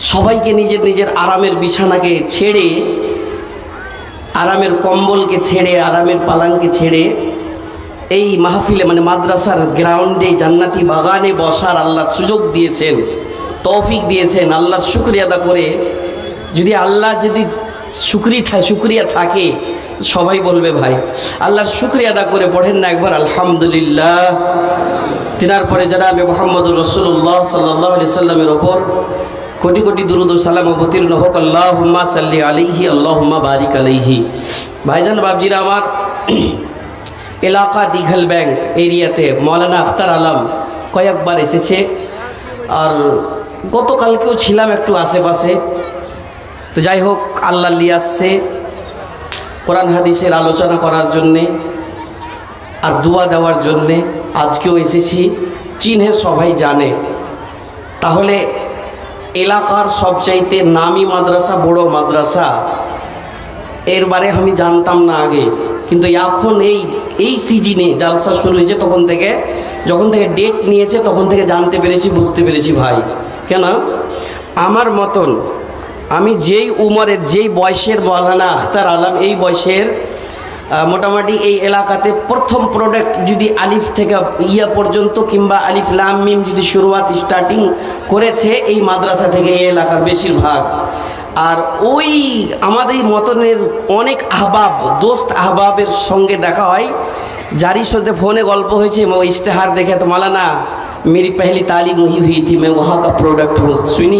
সবাইকে নিজের নিজের আরামের বিছানাকে ছেড়ে, আরামের কম্বলকে ছেড়ে, আরামের পালাঙ্কে ছেড়ে এই মাহফিলে মানে মাদ্রাসার গ্রাউন্ডে জান্নাতি বাগানে বসার আল্লাহ সুযোগ দিয়েছেন, তৌফিক দিয়েছেন। আল্লাহর শুকরিয়া আদা করে, যদি আল্লাহ যদি শুকরিয়া থাকে সবাই বলবে ভাই আল্লাহর শুকরিয়া আদা করে পড়েন না একবার আলহামদুলিল্লাহ। তিনার পরে জনাবে মুহাম্মদুর রাসূলুল্লাহ সাল্লাল্লাহু আলাইহি সাল্লামের ওপর কোটি কোটি দুরূদ ও সালাম অবতীর্ণ হোক। আল্লাহুম্মা সাল্লি আলাইহি আল্লাহুম্মা বারিক আলাইহি। ভাইজান বাবজিরা আমার, এলাকা দিঘল ব্যাংক এরিয়াতে মৌলানা আখতার আলম কয়েকবার এসেছে, আর গতকালকেও ছিলাম একটু আশেপাশে। তো যাই হোক, আল্লাহ নিয়ে আসছে কোরআন হাদিসের আলোচনা করার জন্যে আর দোয়া দেওয়ার জন্যে। আজকেও এসেছি, চিনে সবাই জানে। তাহলে এলাকার সবচাইতে নামি মাদ্রাসা, বড় মাদ্রাসা, এর বারে আমি জানতাম না আগে, কিন্তু এখন এই সিজনে জালসা শুরু হয়েছে যখন থেকে ডেট নিয়েছে তখন থেকে জানতে পেরেছি, বুঝতে পেরেছি ভাই। কেন আমার মতন আমি যেই উমরের যেই বয়সের মৌলানা আখতার আলম, এই বয়সের মোটামুটি এই এলাকাতে প্রথম প্রোডাক্ট যদি আলিফ থেকে ইয়া পর্যন্ত কিংবা আলিফ লাম মিম যদি শুরুয়াত স্টার্টিং করেছে এই মাদ্রাসা থেকে এই এলাকার বেশিরভাগ। আর ওই আমাদের মতনের অনেক আহবাব, দোস্ত আহবাবের সঙ্গে দেখা হয়, যারই সাথে ফোনে গল্প হয়েছে, वो इश्तेहार देखे तो मौलाना मेरी पहली तालीम वही हुई थी, मैं वहाँ का प्रोडक्ट हूँ। শুনি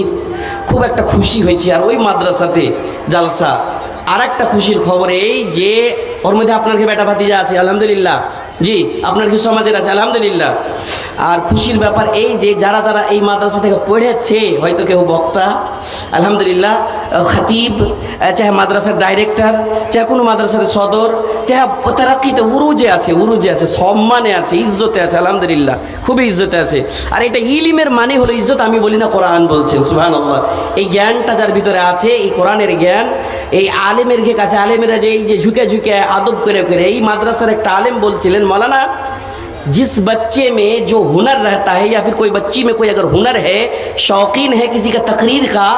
খুব একটা খুশি হয়েছি। আর ওই মাদ্রাসাতে জালসা। আর একটা খুশির খবর এই যে ওর মধ্যে আপনার কি বেটা ভাতিজা আছে আলহামদুলিল্লাহ, জি আপনার কি সমাজের আছে আলহামদুলিল্লাহ। আর খুশির ব্যাপার এই যে যারা যারা এই মাদ্রাসা থেকে পড়েছে, হয়তো কেউ বক্তা আলহামদুলিল্লাহ, খতিব, চাহে মাদ্রাসার ডাইরেক্টর, চাহে কোনো মাদ্রাসার সদর, চাহে তারাকিতে উরুজে আছে, সম্মানে আছে, ইজ্জতে আছে আলহামদুলিল্লাহ, খুবই ইজ্জতে আছে। আর এটা ইলিমের মানে হলো ইজ্জত, আমি বলি না, কোরআন বলছেন সুবহানাল্লাহ। এই জ্ঞানটা যার ভিতরে আছে, এই কোরআনের জ্ঞান, এই আলেমের কাছে, আলেমেরা যে এই যে ঝুঁকে ঝুঁকে আদব করে করে, এই মাদ্রাসার একটা আলেম বলছিলেন, मौलाना जिस बच्चे में जो हुनर रहता है या फिर कोई बच्ची में कोई अगर हुनर है, शौकीन है किसी का तकरीर का,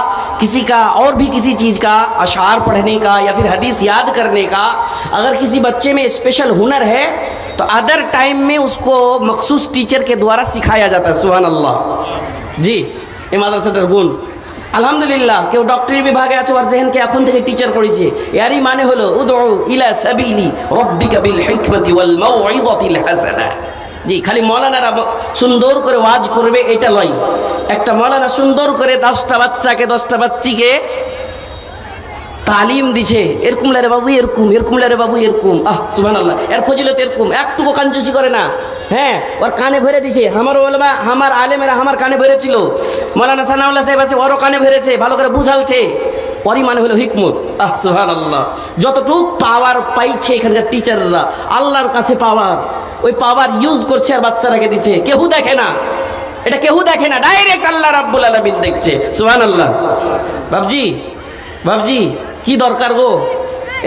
किसी का और भी किसी चीज़ का, अशार पढ़ने का या फिर हदीस याद करने का, अगर किसी बच्चे में स्पेशल हुनर है तो अदर टाइम में उसको मखसूस टीचर के द्वारा सिखाया जाता है। सुभान अल्लाह। जी ये মাদ্রাসাটার গুণ আলহামদুলিল্লাহ। কেউ ডক্টরি বিভাগে আছে, ওর জেহেনকে এখন থেকে টিচার করেছে। এরই মানে হলো উদউ ইলা সাবিলি রাব্বিকা বিল হিকমাতি ওয়াল মাউইযাতিল হাসানা। জি খালি মৌলানারা সুন্দর করে ওয়াজ করবে এটা নয়, একটা মৌলানা সুন্দর করে 10টা বাচ্চাকে 10টা বাচ্চিকে তালিম দিছে, এরকম লারে বাবু এরকম, এরকম লারে বাবু এরকম, সুবহানাল্লাহ। এর ফজিলত এরকম, একটুকু কাঞ্জুসি করে না। হ্যাঁ, ওর কানে ভরে দিছে। আমার ওলামা, আমার আলেমেরা আমার কানে ভরেছিল। মৌলানা সানাউল্লাহ সাহেব আছে, ওরও কানে ভরেছে, ভালো করে বুঝালছে। ওরই মানে হলো হিকমত। সুবহানাল্লাহ। যতটুক পাওয়ার পাইছে এখানকার টিচাররা, আল্লাহর কাছে পাওয়ার, ওই পাওয়ার ইউজ করছে আর বাচ্চারাকে দিচ্ছে। কেউ দেখে না, এটা কেউ দেখে না, ডাইরেক্ট আল্লাহ রাব্বুল আলামিন দেখছে। সুবহানাল্লাহ। বাবজি কি দরকার গো?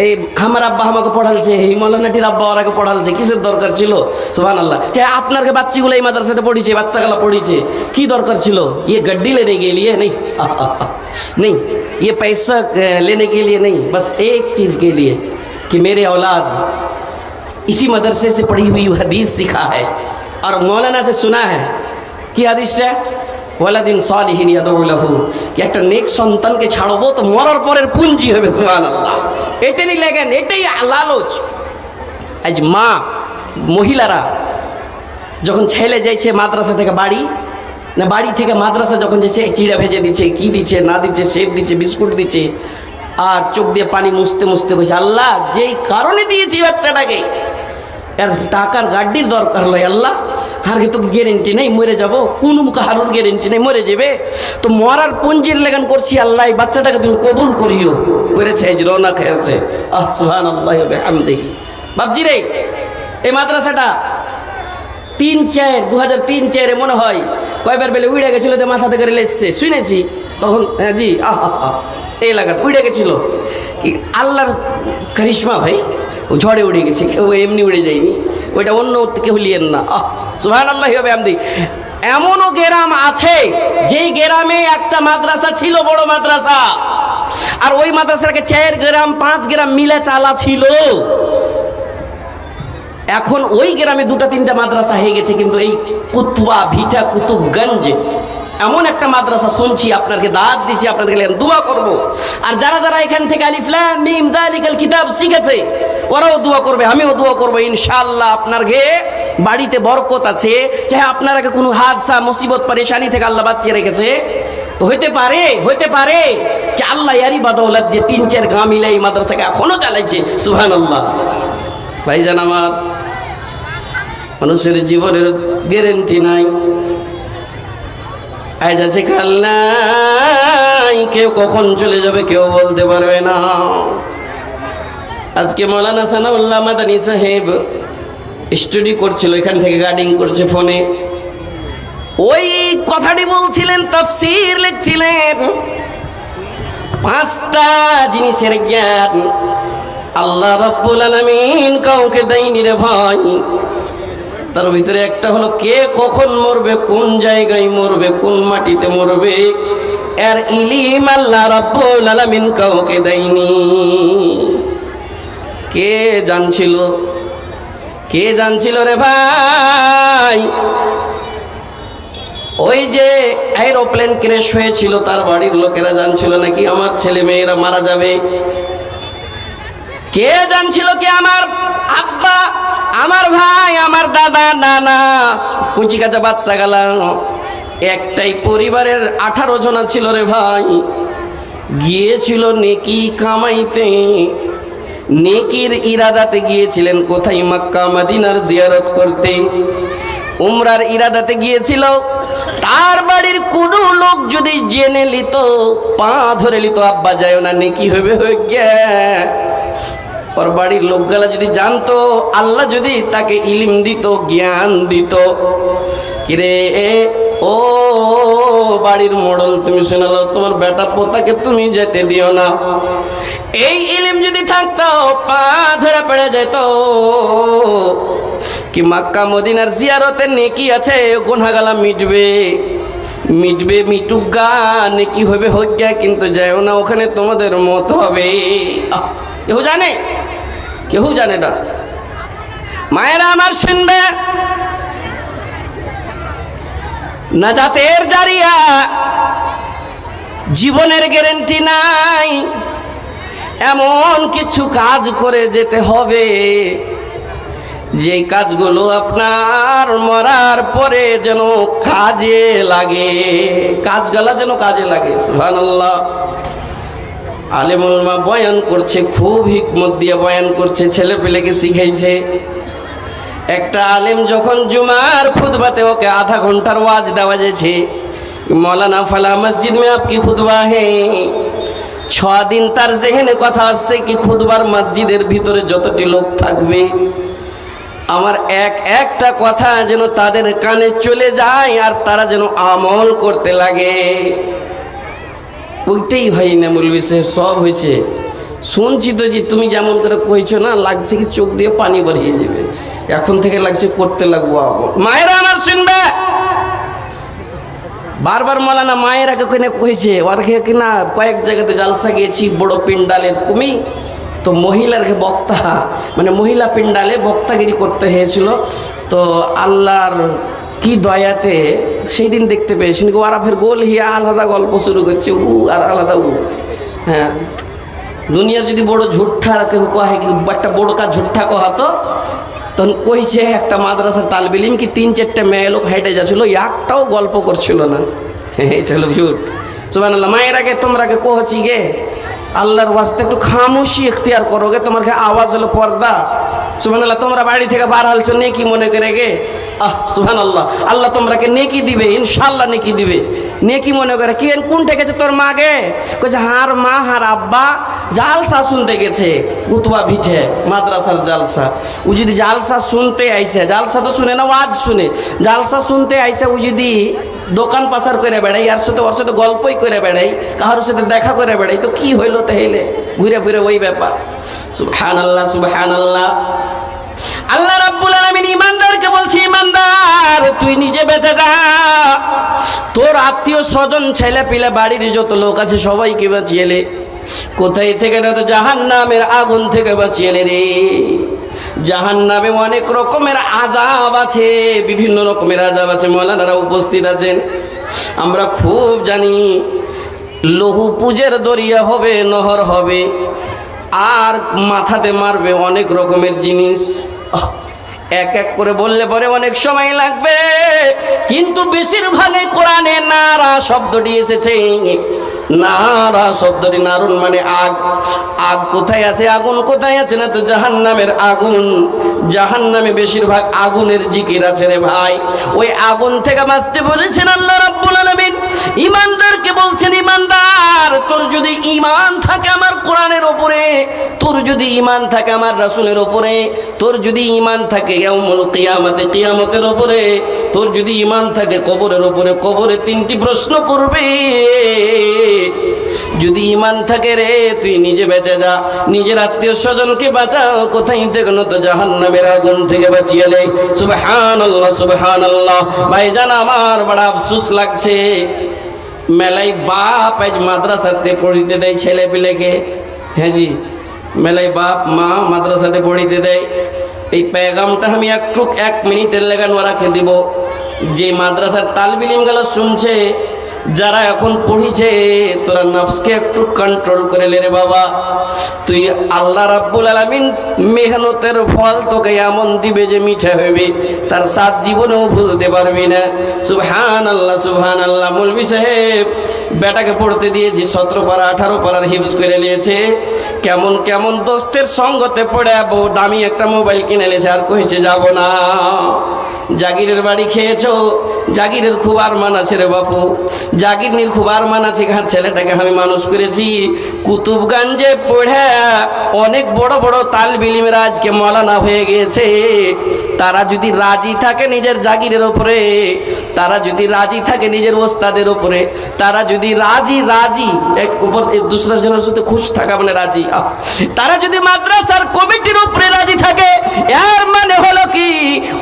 এই আমার আব্বা আমাকে পড়ালছে, এই মৌলানাটির আব্বা ওরাকে পড়ালছে, কিসের দরকার ছিল? সুবহানাল্লাহ। চাहे আপনার বাচ্চিগুলো এই মাদ্রাসাতে পড়িছে, বাচ্চাগুলো পড়িছে, কি দরকার ছিল? ये गड्डी लेने के लिए नहीं, नहीं ये पैसा लेने के लिए नहीं, बस एक चीज़ के लिए कि मेरे औलाद इसी मदरसे से पढ़ी हुई हदीस सीखा है और मौलाना से सुना है कि हदीसটা ওয়ালাদিন সালিহিন ইয়াদউ লাহু, কি একটা নেক সন্তানকে ছাড়বো তো মরার পরের পুঞ্জি হবে। সুবহানাল্লাহ। এটাই লাগেন, এটাই লালচ। আজ মা মহিলারা যখন ছেলে যাইছে মাদ্রাসা থেকে বাড়ি, না বাড়ি থেকে মাদ্রাসা যখন যাচ্ছে, চিড়া ভেজে দিচ্ছে, কি দিচ্ছে না দিচ্ছে, সেব দিচ্ছে, বিস্কুট দিচ্ছে, আর চোখ দিয়ে পানি মুছতে মুছতে কইছে, আল্লাহ যেই কারণে দিয়েছি বাচ্চাটাকে, এর টাকার গাড়ির দরকার নয় আল্লাহ, আর তো গ্যারেন্টি নেই মরে যাব, কোনো কারোর গ্যারেন্টি নেই মরে যাবে, তো মরার পুঞ্জির লেগান করছি আল্লাহ, এই বাচ্চাটাকে তুমি কবুল করিও। করেছে, এই রওনা খেয়েছে। সুবহানাল্লাহ ওয়া বিহামদিহি। বাবজি রে, এই মাদ্রাসাটা 2003-4 মনে হয় কয়বার বেলে উড়ে গেছিল, মাথা থেকে লেসছে শুনেছি তখন। হ্যাঁ জি, এই এলাকাটা উড়ে গেছিল। কি আল্লাহর কারিশমা ভাই, ঝড়ে উড়ে গেছে, কেউ এমনি উড়ে যায়নি, ওইটা অন্য কেউ লিয়েন না। সুবহানাল্লাহি ওয়া বিহামদিহি। এমনও গ্রাম আছে যেই গ্রামে একটা মাদ্রাসা ছিল, বড় মাদ্রাসা, আর ওই মাদ্রাসাকে 4 গ্রাম 5 গ্রাম মিলে চালা ছিল। এখন ওই গ্রামে 2-3টা মাদ্রাসা হয়ে গেছে, কিন্তু এই কুতবা ভিটা কুতুবগঞ্জ এমন একটা মাদ্রাসা শুনছি, আপনাকে দাওয়াত দিচ্ছি, আপনাদের দোয়া করব। আর যারা যারা এখান থেকে আলিফ লাম মিম যালিকাল কিতাব শিখেছে ওরাও দোয়া করবে, আমিও দোয়া করবো ইনশাআল্লাহ। আপনার বাড়িতে বরকত আছে, চাহে আপনারা কোনো হাদসা মুসিবত পরেশানি থেকে আল্লাহ বাঁচিয়ে রেখেছে, তো হইতে পারে কি আল্লাহ ইয়ারি বাদৌলত যে 3-4 গাঁ মিলে এই মাদ্রাসাকে এখনো চালাইছে। সুবহানাল্লাহ। ভাইজান আমার, মানুষের জীবনের গ্যারেন্টি নাই, আজ আছে কাল নাই, কেউ কখন চলে যাবে কেউ বলতে পারবে না। আজকে মৌলানা সানাউল্লাহ মাদানী সাহেব স্টাডি করছিল, এখান থেকে গার্ডিং করছে ফোনে, ওই কথাটি বলছিলেন, তাফসীর লিখছিলেন। 5টা জিনিসের জ্ঞান আল্লাহ রাব্বুল আলামিন কাউকে দেয়নি রে ভাই। তার ভিতরে একটা হলো কে কখন মরবে, কোন জায়গায় মরবে, কোন মাটিতে মরবে, এর ইলম আল্লাহ রাব্বুল আলামিন কাউকে দেয়নি। কে জানছিল রে ভাই? ওই যে এরোপ্লেন ক্র্যাশ হয়েছিল, তার বাড়ির লোকেরা জানছিল নাকি আমার ছেলে মেয়েরা মারা যাবে? কে জানছিল কি আমার আব্বা, আমার ভাই, আমার দাদা, নানা, কুচি কাঁচা বাচ্চা গালা, একটাই পরিবারের 18 জন ছিল রে ভাই, গিয়েছিল নেকি কামাইতে, নেকির ইরাদাতে গিয়েছিলেন। কোথায়? মক্কা মদিনার জিয়ারত করতে, উমরার ইরাদাতে গিয়েছিল। তার বাড়ির কোনো লোক যদি জেনে লিত, পা ধরে লিত, আব্বা যায় না, নেকি হবে হয়ে গে। ওর বাড়ির লোকগুলা যদি জানতো, আল্লাহ যদি তাকে ইলম দিত, জ্ঞান দিত, কিরে ও বাড়ির মোড়ল, তুমি শোনালো তোমার বেটা পোতাকে তুমি যেতে দিও না, এই ইলম যদি থাকতো পা ধরে পড়ে যেত কি মক্কা মদিনার জিয়ারতের নেকি আছে, গুনাহগালা মিটবে মিটুগা, নেকি হবে হোক গে, কিন্তু যাও না ওখানে, তোমাদের মত হবে। কেউ জানে না। মায়েরা আমার শুনবে, নাজাতের জারিয়া জীবনের গ্যারান্টি নাই, এমন কিছু কাজ করে যেতে হবে যে কাজগুলো আপনার মরার পরে যেন কাজে লাগে, কাজগুলা যেন কাজে লাগে। সুবহানাল্লাহ। আলেম উলামা বয়ান করছে, খুব হিকমত দিয়ে বয়ান করছে, ছেলে পেলেকে শিখাইছে। একটা আলেম যখন জুমার খুতবাতে ওকে आधा ঘন্টার ওয়াজ দেওয়া যাচ্ছে, मौलाना फला मस्जिद में आपकी खुतबा है, 6 দিন তার জেহেনে কথা আসছে কি খুতবার মসজিদের ভিতরে যতটি লোক থাকবে আমার একটা কথা যেন তাদের কানে চলে যায় আর তারা যেন আমল করতে লাগে। ওইটাই ভাই না মৌলভী সাহেব, সব হয়েছে। শুনছি তো যে তুমি যেমন করে কইছো না, লাগছে কি চোখ দিয়ে পানি বেরিয়ে যাবে, এখন থেকে লাগছে করতে লাগবো আমল। মায়েরা আমার শুনবে, বারবার মৌলানা মায়েরাকে কইনে কইছে, ওরকে কিনা কয়েক জায়গাতে জালসা গিয়েছি, বড় পিন্ডালের কুমি, তো মহিলার বক্তা, মানে মহিলা পিন্ডালে বক্তাগিরি করতে হয়েছিল। তো আল্লাহর কি দয়াতে সেই দিন দেখতে পেয়েছি ওরা ফের গোল হিয়া আলাদা গল্প শুরু করছে, আর আলাদা হ্যাঁ, দুনিয়া যদি বড় ঝুঠা কেউ কহে, একটা বড় কাজ ঝুঠা কহাতো, তখন কইছে একটা মাদ্রাসার তালবে ইলম কি 3-4টা মেয়ে লোক হেঁটে যাচ্ছিল, একটাও গল্প করছিল না, এটা হলো ঝুট। সুবহানাল্লাহ। মায়েরাকে তোমরাকে কহছি গে আল্লাহর ওয়াস্তে একটু খামোশি এখতিয়ার করোগে, তোমার আওয়াজ হলো পর্দা। সুবহানাল্লাহ। তোমরা বাড়ি থেকে বার হালছো নেকি মনে করে গে, সুবহানাল্লাহ, আল্লাহ তোমরাকে নেকি দিবে, ইনশাআল্লাহ নেকি দিবে। নেকি মনে করে কি কোনটা গেছে তোর মা গে, কইছে হার মা হার আব্বা জালসা শুনতে গেছে, কুতবা ভিটে মাদ্রাসার জালসা। ও যদি জালসা শুনতে আইসে, জালসা তো শুনে না ওয়াজ শুনে, জালসা শুনতে আইসে ও যদি দোকান পাচার করে বেড়াই, আর সাথে ওর সাথে গল্পই করে বেড়াই, কাহার সাথে দেখা করে বেড়াই, তো কি হইলো তাহলে? ঘুরে ফিরে ওই ব্যাপার। সুবহানাল্লাহ সুবহানাল্লাহ। আল্লাহ রাব্বুল আলামিন ঈমানদারকে বলছে, ঈমানদার তুই নিজে বেঁচে যা, তোর আত্মীয় স্বজন ছেলে পিলে বাড়ির যত লোক আছে সবাইকে বাঁচিয়ে লে। কোথায় থেকে না, তো জাহান্নামের আগুন থেকে বাঁচিয়ে লে রে। জাহান্নামে অনেক রকমের আযাব আছে, বিভিন্ন রকমের আযাব আছে। মাওলানারা উপস্থিত আছেন, আমরা খুব জানি লৌহ পুজের দরিয়া হবে, নহর হবে, আর মাথাতে মারবে অনেক রকমের জিনিস। এক এক করে বললে পরে অনেক সময় লাগবে, কিন্তু বেশিরভাগই কোরআনে নারা শব্দটি এসেছে। নারা শব্দটি, নারুন মানে আগ। আগ কোথায় আছে, আগুন কোথায় আছে না, তো জাহান্নামের আগুন। জাহান্নামে বেশিরভাগ আগুনের জিকির আছে রে ভাই। ওই আগুন থেকে বাঁচতে বলেছেন আল্লাহ রাব্বুল আলামিন। ঈমানদারকে বলছেন, ঈমানদার তোর যদি ঈমান থাকে আমার কোরআনের ওপরে, তোর যদি ঈমান থাকে আমার রাসূলের ওপরে, তোর যদি ঈমান থাকে ইয়াউমুল কিয়ামতে, কিয়ামতের ওপরে, তোর যদি ঈমান থাকে কবরের ওপরে, কবরে তিনটি প্রশ্ন করবে। যদি ঈমান থাকে রে, তুই নিজে বেঁচে যা, নিজের আত্মীয় স্বজনকে বাঁচাও। কোথায় থেকে না, তো জাহান্নামের আগুন থেকে বাঁচিয়ে লে। সুবহানাল্লাহ, সুবহানাল্লাহ। ভাইজান আমার বড় আফসোস লাগছে, মেলাই বাপ আজ মাদ্রাসাতে পড়িতে দেয় ছেলে পিলেকে। হ্যাঁ জি, মেলাই বাপ মা মাদ্রাসাতে পড়িতে দেয়। এই পেগামটা আমি একটু 1 মিনিটের লেগান ওরাকে দিব। যে মাদ্রাসার তালবিলিম গেল শুনছে, যারা এখন পড়িছে, তোরা নফসকে একটু কন্ট্রোল করে লে রে বাবা। তুই আল্লাহ রাব্বুল আলামিন মেহনতের ফল তোকে এমন দিবে যে মিঠা হইবে, তার সাত জীবনেও ভুলতে পারবি না। সুবহানাল্লাহ, সুবহানাল্লাহ। মৌলভী সাহেব বেটাকে পড়তে দিয়েছি, 17 পারা 18 পারার হিফজ করে নিয়েছে। কেমন কেমন দোস্তের সঙ্গতে পড়ে দামি একটা মোবাইল কিনে নিয়েছে, আর কইছে যাব না। জাগিরের বাড়ি খেয়েছো, জাগিরের খুব আরমান আছে রে বাপু, জাগিরনির খুব আরমান আছে। ঘর ছেলেটাকে আমি মানুষ করেছি কুতুবগঞ্জে পড়ে, অনেক বড় বড় তালবিলিমের আজকে মৌলানা হয়ে গিয়েছে। তারা যদি রাজি থাকে নিজের জাগিরের ওপরে, তারা যদি রাজি থাকে নিজের ওস্তাদের ওপরে, তারা যদি রাজি এক উপর দুসরা জনের সাথে খুশ থাকা মানে রাজি, তারা যদি মাদ্রাসার কমিটির উপরে রাজি থাকে, এর মানে হলো কি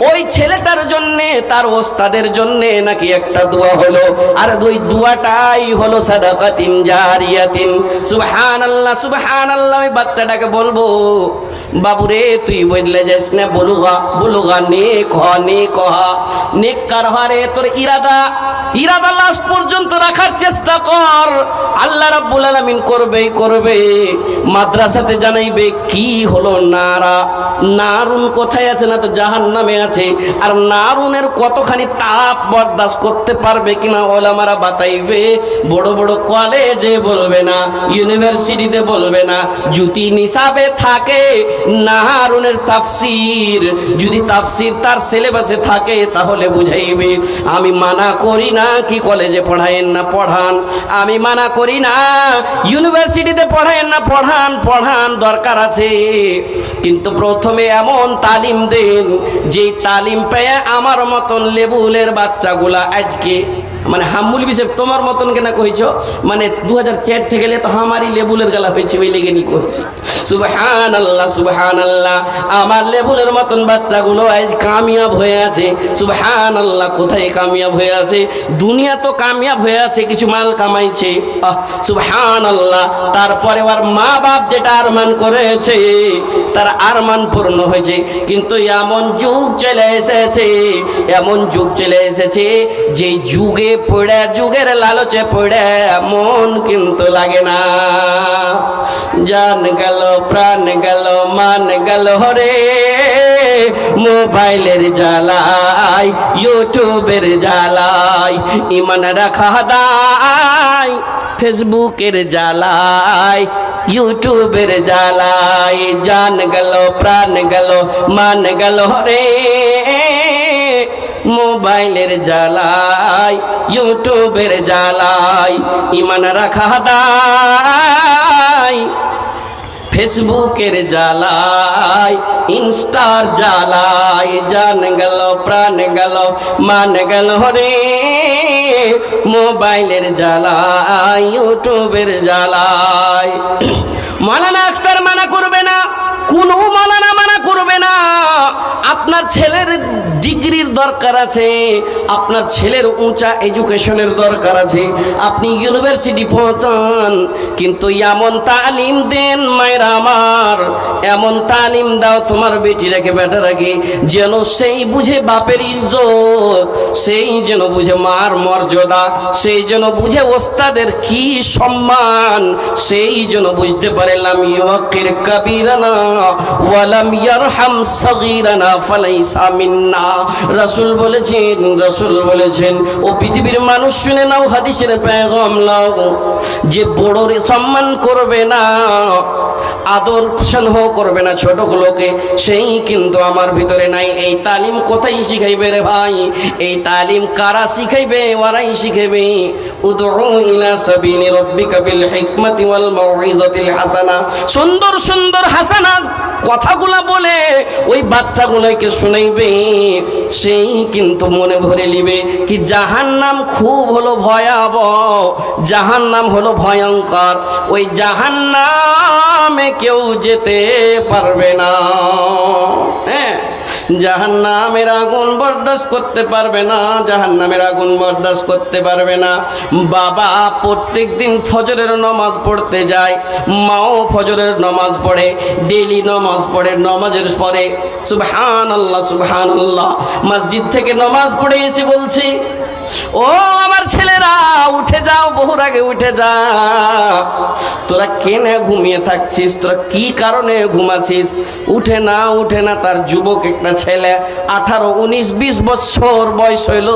ওই ছেলেটার জন্যে, তার ওস্তাদের জন্যে নাকি একটা দোয়া হলো, আর ওই দোয়াটাই হলো সাদাকাতিন জারিয়াতিন। সুবহানাল্লাহ, সুবহানাল্লাহ। আমি বাচ্চাটাকে বলবো, বাবুরে তুই বদলে যাস না, বলুগা নেক হ, নেক হ, নেককার হরে তোর ইরাদা লাস্ট পর্যন্ত রাখার চেষ্টা কর। আল্লাহ রাব্বুল আলামিন করবে। মাদ্রাসাতে জানাইবে কি হলো নারা। নারুন কোথায় আছে না, তো জাহান্নামে আছে। আর নারুনের কতখানি তাপ বরদাস্ত করতে পারবে কিনা ওলামারা বাতাইবে। বড় বড় কলেজে বলবে না, ইউনিভার্সিটিতে বলবে না। যদি নিসাবে থাকে নারুনের তাফসীর, যদি তাফসীর তার সিলেবাসে থাকে তাহলে বুঝাইবে। আমি মানা করি না কি কলেজে পড়ায়েন না, পড়ান। আমি মানা করি না ইউনিভার্সিটিতে পড়ায়েন না, পড়ান দরকার আছে। কিন্তু প্রথমে এমন তালিম দেন, যে তালিম পেয়ে আমার মতন লেবুলের বাচ্চাগুলা আজকে মানে হামুল বিশেষ তোমার মতন কেনা কইছ, মানে 2004 থেকে গেলে তো আমারই লেবুলের গালা হয়েছে, ওই লেগে নি কইছি। সুবহানাল্লাহ, সুবহানাল্লাহ। আমার লেবুলের মতন বাচ্চাগুলো আজ কামিয়াব হয়ে আছে। সুবহানাল্লাহ। কোথায় কামিয়াব হয়ে আছে? দুনিয়া তো কামিয়াব হয়ে আছে, কিছু মাল কামাইছে। সুবহানাল্লাহ। তারপরে ওর মা বাপ যেটা আরমান করেছে, তার আরমান পূর্ণ হয়েছে। কিন্তু এমন যুগ চলে এসেছে, যে যুগে পড়ে, যুগের লালচে পড়ে মন কিন্তু লাগে না। জান গেল, প্রাণ গেল, মান গেল রে, মোবাইলের জ্বালাই, ইউটিউবের জ্বালাই, ইমান রাখা দায়, ফেসবুকের জ্বালাই, ইউটিউবের জ্বালাই। জান গেল, প্রাণ গেল, মান গেল রে, মোবাইলের জ্বালাই, ইউটিউবের জ্বালাই, ইমান রাখা দায়, ফেসবুকের জ্বালাই, ইনস্টার জ্বালাই। জান গেল, প্রাণ গেল, মান গেল রে, মোবাইলের জ্বালাই, ইউটিউবের জ্বালাই। মাওলানা আখতার মানা করবে না, কোনো মাওলানা মানা করবে না। আপনার ছেলের ডিগ্রির দরকার আছে, আপনার ছেলের উঁচা এডুকেশনের দরকার আছে, আপনি ইউনিভার্সিটি পৌঁছান, কিন্তু এমন তালিম দেন মায়েরা আমার, এমন তালিম দাও তোমার বেটিটাকে বেটারাকে, যেন সেই বুঝে বাপের ইজ্জত, সেই যেন বুঝে মার মর্যাদা, সেই যেন বুঝে ওস্তাদের কি সম্মান, সেই যেন বুঝতে পারে লাম ইউকির কাবীরানা ওয়া লাম ইয়ারহাম সাগীরানা ফালাইসা মিন্না। রাসূল বলেছেন ও পৃথিবীর মানুষ শুনে নাও, হাদিসের পেগাম নাও, যে বড়র সম্মান করবে না, আদর স্নেহ করবে না ছোটগুলোকে, সেই কিন্তু আমার ভিতরে নাই। এই তালিম কোথায় শিখাইবে রে ভাই? এই তালিম কারা শিখাইবে? ওরাই শিখাইবে। উদউ ইলা সাবিলি রাব্বিকা বিল হিকমাতি ওয়াল মাউইযাতিল হাসানা, সুন্দর সুন্দর হাসানা কথাগুলা বলে ওই বাচ্চাগুলোকে শুনাইবে, সেই কিন্তু মনে ভরে নিবে কি জাহান্নাম খুব হলো ভয়াবহ, জাহান্নাম হলো ভয়ঙ্কর, ওই জাহান্নামে কেউ যেতে পারবে না। হ্যাঁ, জাহান্নামের আগুন বরদাস্ত করতে পারবে না, জাহান্নামের আগুন বরদাস্ত করতে পারবে না। বাবা প্রত্যেক দিন ফজরের নামাজ পড়তে যায়, মাও ফজরের নামাজ পড়ে, ডেইলি নামাজ পড়ে, নামাজের পরে সুবহানাল্লাহ সুবহানাল্লাহ, মসজিদ থেকে নামাজ পড়ে এসে বলছি, ও আমার ছেলেরা উঠে যাও, বহুর আগে উঠে যা, তোরা কেনে ঘুমিয়ে থাকছিস, তোরা কি কারণে ঘুমাচ্ছিস? উঠে না উঠে না। তার যুবক একটা ছেলে 18, 19, 20 বছর বয়স হইল,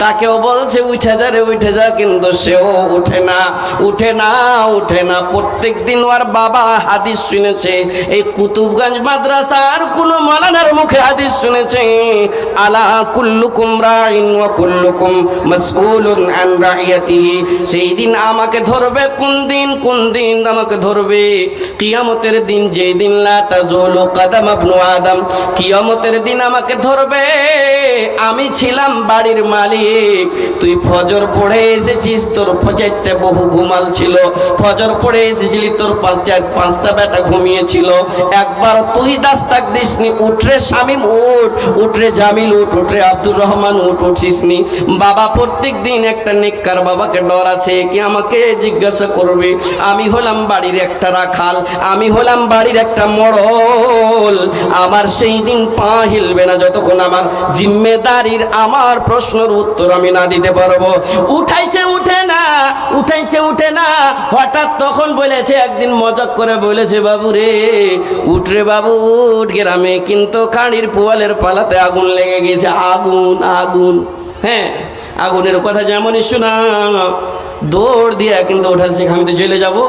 তাকেও বলছে উঠে যা রে উঠে যা, কিন্তু সেও উঠে না উঠে না উঠে না। প্রত্যেক দিন ওর বাবা হাদিস শুনেছে, এই কুতুবগঞ্জ মাদ্রাসার কোন মাওলানার মুখে হাদিস শুনেছে, আলা কুল্লুকুম রাইন ওয়া কুল্লুকুম মাসউলুন আন রাইয়াতিহি। সেই দিন আমাকে ধরবে, কোন দিন আমাকে ধরবে? কিয়ামতের দিন, যেই দিন লা তাজুলু কদম ইবনু আদম, কিয়ামতের দিন আমাকে ধরবে। আমি ছিলাম বাড়ির মালিক, তুই ফজর পড়ে এসেছিস, তোর চারটে বহু ঘুমাল ছিল, ফজর পড়ে এসেছিলি, তোর 4-5টা বেটা ঘুমিয়েছিল, একবার তুই দাস্তাক দিসনি, উঠরে শামিম উঠ, উঠরে জামিল উঠ, উঠরে আব্দুর রহমান উঠিসনি। বাবা প্রত্যেক দিন একটা নেককার বাবাকে ডর আছে কি আমাকে জিজ্ঞাসা করবে, আমি হলাম বাড়ির একটা রাখাল, আমি হলাম বাড়ির একটা মড়ল, আমার সেই দিন পা হিলবে না যতক্ষণ আমার জিম্মেদারির, আমার প্রশ্নের উত্তর আমি না দিতে পারবো। উঠাইছে উঠে না, উঠাইছে উঠে না। হঠাৎ তখন বলেছে, একদিন মজাক করে বলেছে, বাবু রে উঠরে বাবু উঠ, গ্রামে কিন্তু কাঁড়ির পোয়ালের পালাতে আগুন লেগে গেছে, আগুন আগুন। হ্যাঁ, আগুনের কথা যেমনই শোনা, দৌড় দিয়া কিন্তু উঠাচ্ছে, আমি তো জেলে যাবো,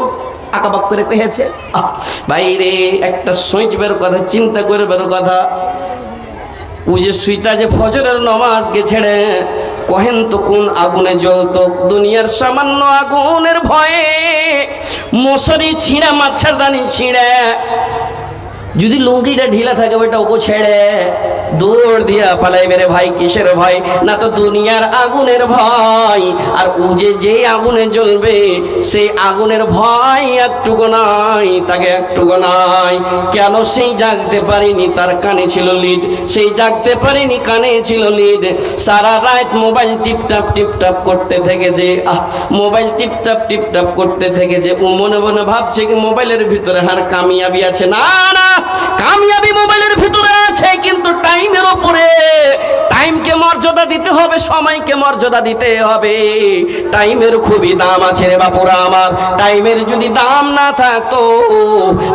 আঁকাবাক করে কহেছে। বাইরে একটা সুইচবের কথা, চিন্তা করবার কথা, ও যে সুইটা যে ফজরের নামাজকে ছেড়ে কহেন তো কোন আগুনে জ্বলতো, দুনিয়ার সামান্য আগুনের ভয়ে মশারি ছিঁড়া, মাচ্ছারদানি ছিঁড়ে, যদি লুঙ্গিটা ঢিলা থাকে ওইটা ওকে ছেড়ে দৌড় দিয়া পালাইবে রে ভাই। কিসের ভয়? না তো দুনিয়ার আগুনের ভয়, আর ও যে আগুনে জ্বলবে সেই আগুনের ভয় একটুকু নাই, তাকে একটুকু নাই। কেন? সেই জাগতে পারিনি, তার কানে ছিল লিড, সেই জাগতে পারিনি, কানে ছিল লিড। সারা রাত মোবাইল টিপটাপ করতে থেকেছে, মোবাইল টিপটাপ করতে থেকেছে। ও মনে মনে ভাবছে কি মোবাইলের ভিতরে হার কামিয়াবি আছে। না না, কামিয়াবি মোবাইলের ভিতরে আছে, কিন্তু টাইমের উপরে। টাইমকে মর্যাদা দিতে হবে, সময়কে মর্যাদা দিতে হবে। টাইমের খুবই দাম আছে রে বাপুরা আমার। টাইমের যদি দাম না থাকতো,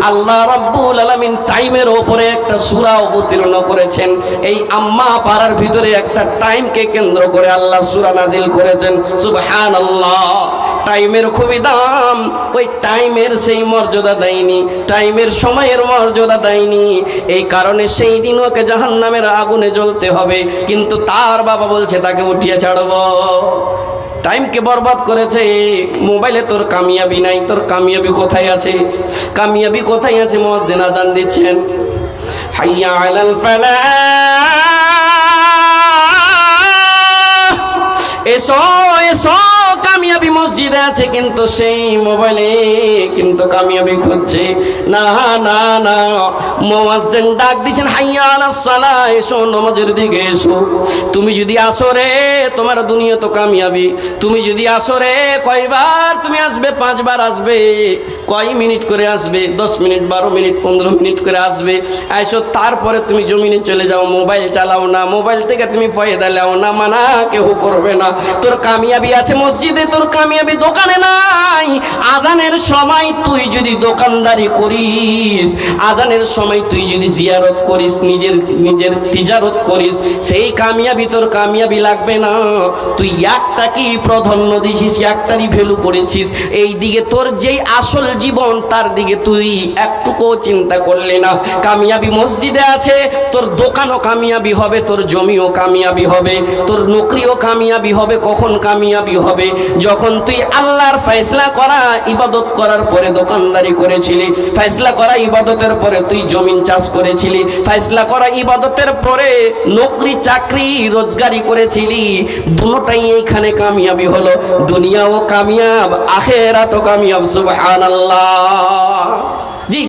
আল্লাহ রাব্বুল আলামিন টাইমের উপরে একটা সূরা অবতীর্ণ করেছেন। এই আম্মা পাড়ার ভিতরে একটা টাইমকে কেন্দ্র করে আল্লাহ সূরা নাজিল করেছেন। সুবহানাল্লাহ। টাইমের খুবই দাম, ওই টাইমের সেই মর্যাদা দেয়নি, টাইমের সময়ের মর্যাদা দেয়নি। এই কারণে সেই দিন ওকে জাহান্নামের আগুনে জ্বলতে হবে, কিন্তু তার বাবা বলছে তাকে উঠিয়ে ছাড়ব। টাইমকে বরবাদ করেছে। মোবাইলে তোর কামিয়াবি নাই, তোর কামিয়াবি কোথায় আছে? কামিয়াবি কোথায় আছে? মুয়াজ্জিন আযান দিচ্ছেন, হাইয়া আলাল ফালাহ, এসো এসো কামিয়াবি মসজিদে আছে কিন্তু সেই মোবাইলে কিন্তু কামিয়াবি খুঁজছে। না না না, মুয়াজ্জিন ডাক দিয়েছেন, হাইয়া আলাস সালাহ, এসো নামাজের দিকে এসো। তুমি যদি আসো রে তোমার দুনিয়া তো কামিয়াবি। তুমি যদি আসো রে, কয়বার তুমি আসবে? 5 বার আসবে। কয় মিনিট করে আসবে? 10 মিনিট, 12 মিনিট, 15 মিনিট করে আসবে। আইসো, তারপরে তুমি জমিনে চলে যাও, মোবাইল চালাও না, মোবাইল থেকে তুমি ফায়দা নাও না, মানা কেউ করবে না। তোর কামিয়াবি আছে মসজিদে, তোর কামিয়াবি দোকানে নাই। আজানের সময় তুই যদি দোকানদারি করিস, আজানের সময় তুই যদি জিয়ারত করিস, নিজের তিজারত করিস, সেই কামিয়াবি তোর কামিয়াবি লাগবে না। তুই একটাকেই প্রাধান্য দিছিস, একটারই ভ্যালু করেছিস। এই দিকে তোর যেই আসল জীবন, তার দিকে তুই একটুকু চিন্তা করলি না। কামিয়াবি মসজিদে আছে, তোর দোকানও কামিয়াবি হবে, তোর জমিও কামিয়াবি হবে, তোর নকরিও কামিয়াবি হবে। কখন কামিয়াবি হবে? যখন তুই আল্লাহর ফয়সালা করা ইবাদত করার পরে দোকানদারি করেছিলি, ফয়সালা করা ইবাদতের পরে তুই জমিন চাষ করেছিলি, ফয়সালা করা ইবাদতের পরে নকরি চাকরি রোজগারি করেছিলি। দুটোটাই এইখানে কামিয়াবি হলো। দুনিয়াও কামিয়াব, আখিরাতও কামিয়াব। সুবহানাল্লাহ।